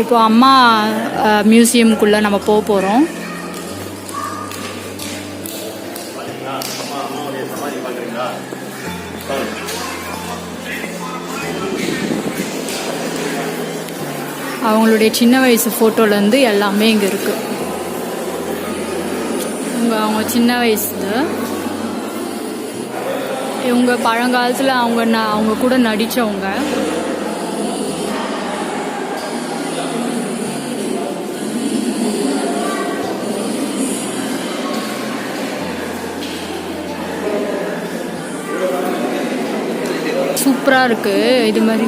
இப்போ அம்மா மியூசியம்குள்ளே நம்ம போக போகிறோம். அவங்களுடைய சின்ன வயசு ஃபோட்டோலேருந்து எல்லாமே இங்கே இருக்குது. அவங்க சின்ன வயசில் இவங்க பழங்காலத்தில் அவங்க கூட நடித்தவங்க. சூப்பராக இருக்குது. இது மாதிரி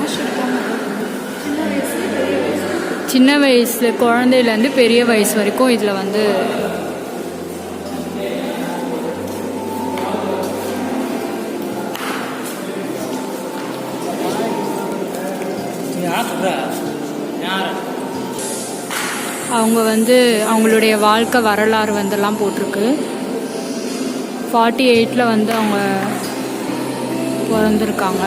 சின்ன வயசில் குழந்தையிலேருந்து பெரிய வயசு வரைக்கும் இதில் வந்து அவங்க வந்து அவங்களுடைய வாழ்க்கை வரலாறு வந்துலாம் போட்டிருக்கு. 48 வந்து அவங்க பிறந்திருக்காங்க.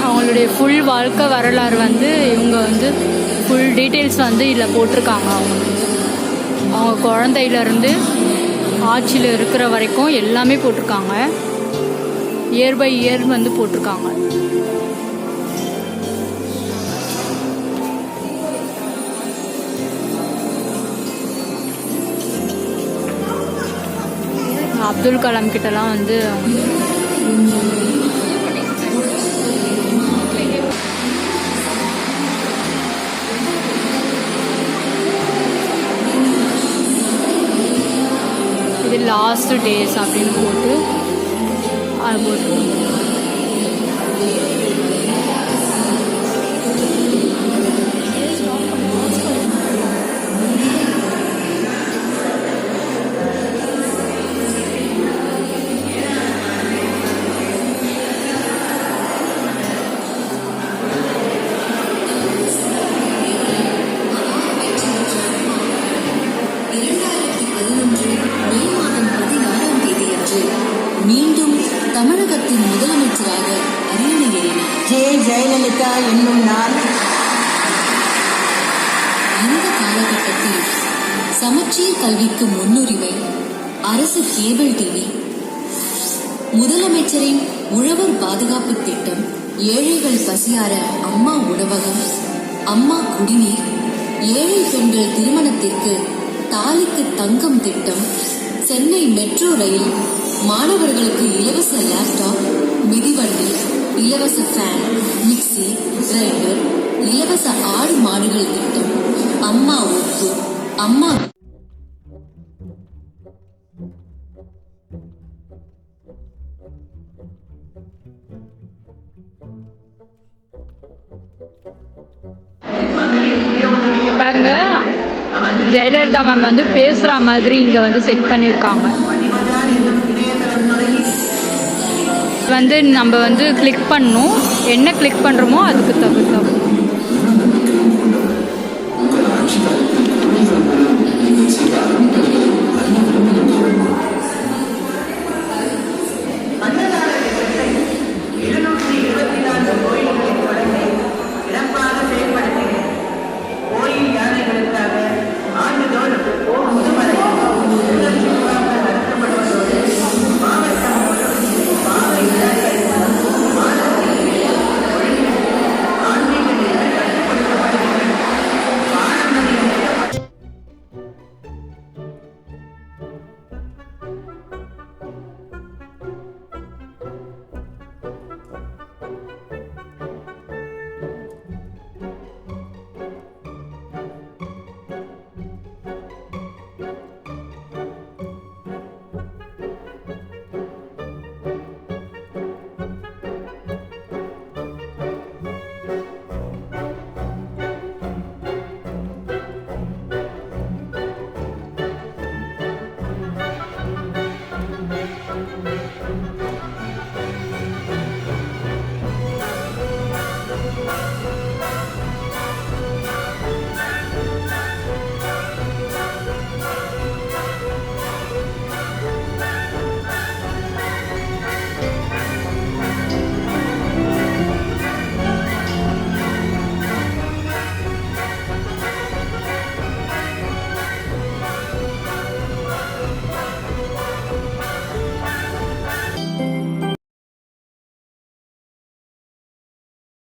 அவங்களுடைய ஃபுல் வாழ்க்கை வரலாறு வந்து இவங்க வந்து ஃபுல் டீட்டெயில்ஸ் வந்து இதில் போட்டிருக்காங்க. அவங்க குழந்தையிலேருந்து ஆட்சியில் இருக்கிற வரைக்கும் எல்லாமே போட்டிருக்காங்க. இயர் பை இயர் வந்து போட்டிருக்காங்க. அப்துல் கலாம் கிட்டலாம் வந்து இது லாஸ்ட் டேஸ் அப்படின்னு போட்டு அது போட்டு மீண்டும் தமிழகத்தின் முதலமைச்சராக அரியணையேறினார். ஜெயலலிதா என்னும் நான். இந்த காலகட்டத்தில் சமச்சீர் கல்விக்கு முன்னுரிமை, அரசு கேபிள் டிவி, முதலமைச்சரின் உழவர் பாதுகாப்பு திட்டம், ஏழைகள் பசியார அம்மா உணவகம், அம்மா குடிநீர், ஏழை பெண்கள் திருமணத்திற்கு தாலிக்கு தங்கம் திட்டம், சென்னை மெட்ரோ ரயில், மாணவர்களுக்கு இலவச லேப்டாப், மிதிவண்டி, இலவச ஃபேன், மிக்சி, கிரைண்டர், இலவச ஆடு மாடுகள் திட்டம், அம்மா ஒப்பு, அம்மா பாருங்க. ஜெயலலிதா மேம் வந்து பேசுகிற மாதிரி இங்கே வந்து செட் பண்ணியிருக்காங்க. வந்து நம்ம வந்து கிளிக் பண்ணணும். என்ன கிளிக் பண்ணுறோமோ அதுக்கு தகுந்த